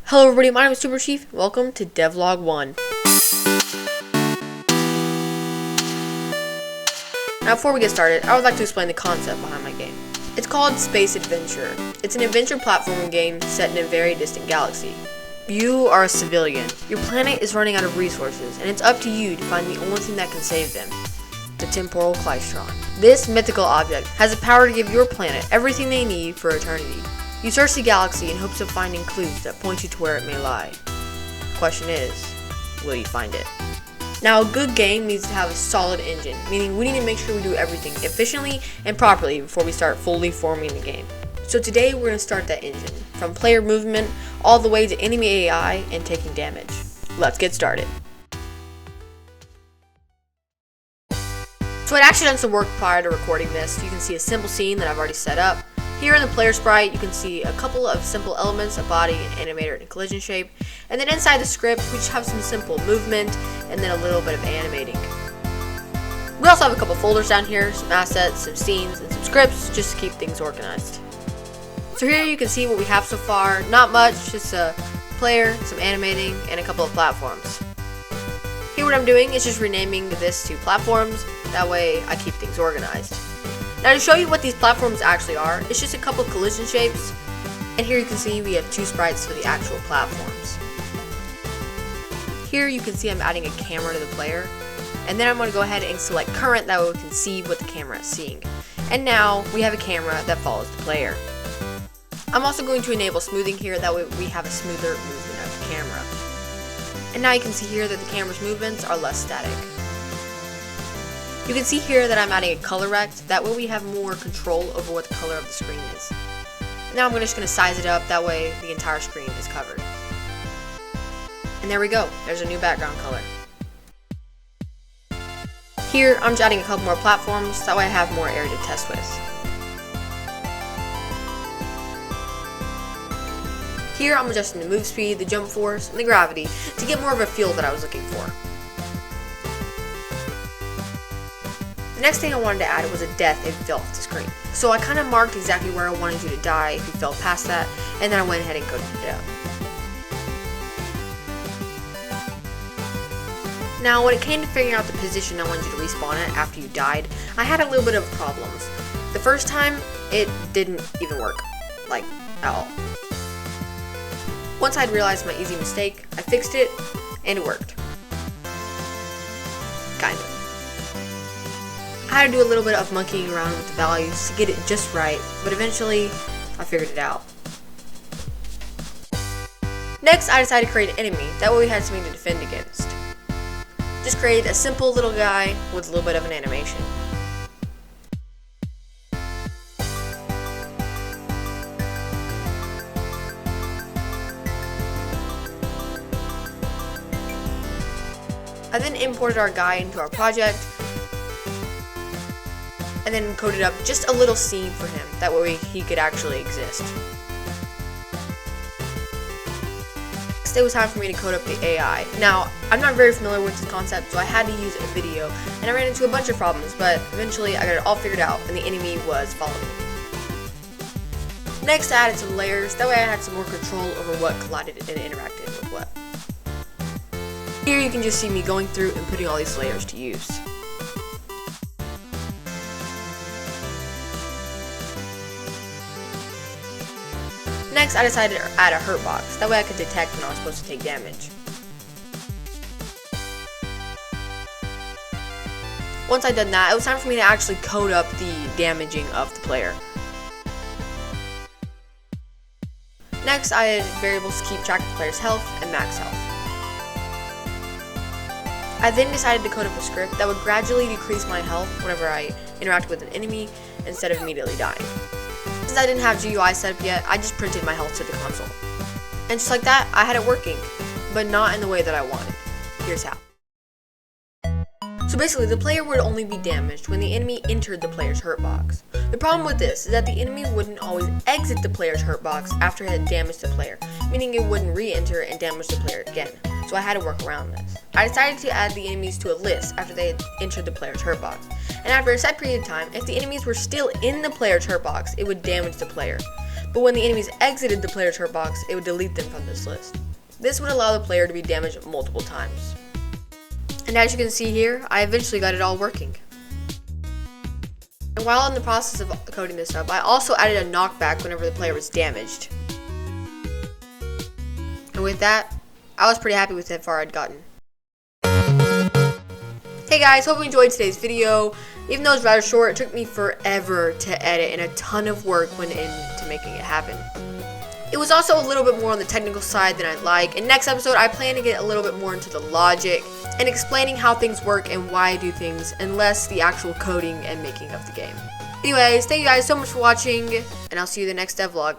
Hello everybody, my name is Super Chief. Welcome to Devlog 1. Now before we get started, I would like to explain the concept behind my game. It's called Space Adventure. It's an adventure platforming game set in a very distant galaxy. You are a civilian. Your planet is running out of resources, and it's up to you to find the only thing that can save them. The temporal Klystron. This mythical object has the power to give your planet everything they need for eternity. You search the galaxy in hopes of finding clues that point you to where it may lie. The question is, will you find it? Now, a good game needs to have a solid engine, meaning we need to make sure we do everything efficiently and properly before we start fully forming the game. So today we're going to start that engine, from player movement all the way to enemy AI and taking damage. Let's get started. So I'd actually done some work prior to recording this. You can see a simple scene that I've already set up. Here in the player sprite, you can see a couple of simple elements, a body, an animator, and a collision shape. And then inside the script, we just have some simple movement, and then a little bit of animating. We also have a couple folders down here, some assets, some scenes, and some scripts, just to keep things organized. So here you can see what we have so far. Not much, just a player, some animating, and a couple of platforms. Here what I'm doing is just renaming this to platforms, that way I keep things organized. Now to show you what these platforms actually are, it's just a couple of collision shapes, and here you can see we have two sprites for the actual platforms. Here you can see I'm adding a camera to the player, and then I'm going to go ahead and select current, that way we can see what the camera is seeing. And now we have a camera that follows the player. I'm also going to enable smoothing here, that way we have a smoother movement of the camera. And now you can see here that the camera's movements are less static. You can see here that I'm adding a color rect, that way we have more control over what the color of the screen is. Now I'm just going to size it up, that way the entire screen is covered. And there we go, there's a new background color. Here I'm just adding a couple more platforms, that way I have more area to test with. Here I'm adjusting the move speed, the jump force, and the gravity to get more of a feel that I was looking for. The next thing I wanted to add was a death if you fell off the screen. So I kind of marked exactly where I wanted you to die if you fell past that, and then I went ahead and coded it up. Now when it came to figuring out the position I wanted you to respawn at after you died, I had a little bit of problems. The first time, it didn't even work, like at all. Once I'd realized my easy mistake, I fixed it, and it worked. Kind of. I had to do a little bit of monkeying around with the values to get it just right, but eventually I figured it out. Next, I decided to create an enemy, that way we had something to defend against. Just create a simple little guy with a little bit of an animation. I then imported our guy into our project, and then coded up just a little scene for him, that way he could actually exist. Next, it was time for me to code up the AI. Now, I'm not very familiar with this concept, so I had to use a video, and I ran into a bunch of problems, but eventually I got it all figured out, and the enemy was following me. Next, I added some layers, that way I had some more control over what collided and interacted with what. Here you can just see me going through and putting all these layers to use. Next, I decided to add a hurt box, that way I could detect when I was supposed to take damage. Once I'd done that, it was time for me to actually code up the damaging of the player. Next, I added variables to keep track of the player's health and max health. I then decided to code up a script that would gradually decrease my health whenever I interact with an enemy instead of immediately dying. Since I didn't have GUI set up yet, I just printed my health to the console. And just like that, I had it working, but not in the way that I wanted. Here's how. So basically, the player would only be damaged when the enemy entered the player's hurt box. The problem with this is that the enemy wouldn't always exit the player's hurt box after it had damaged the player, meaning it wouldn't re-enter and damage the player again. So I had to work around this. I decided to add the enemies to a list after they had entered the player's hurt box. And after a set period of time, if the enemies were still in the player's hurt box, it would damage the player. but when the enemies exited the player's hurt box, it would delete them from this list. This would allow the player to be damaged multiple times. And as you can see here, I eventually got it all working. And while in the process of coding this up, I also added a knockback whenever the player was damaged. And with that, I was pretty happy with how far I'd gotten. Hey guys, hope you enjoyed today's video. Even though it's rather short, it took me forever to edit and a ton of work went into making it happen. It was also a little bit more on the technical side than I'd like. In next episode, I plan to get a little bit more into the logic and explaining how things work and why I do things, and less the actual coding and making of the game. Anyways, thank you guys so much for watching, and I'll see you in the next devlog.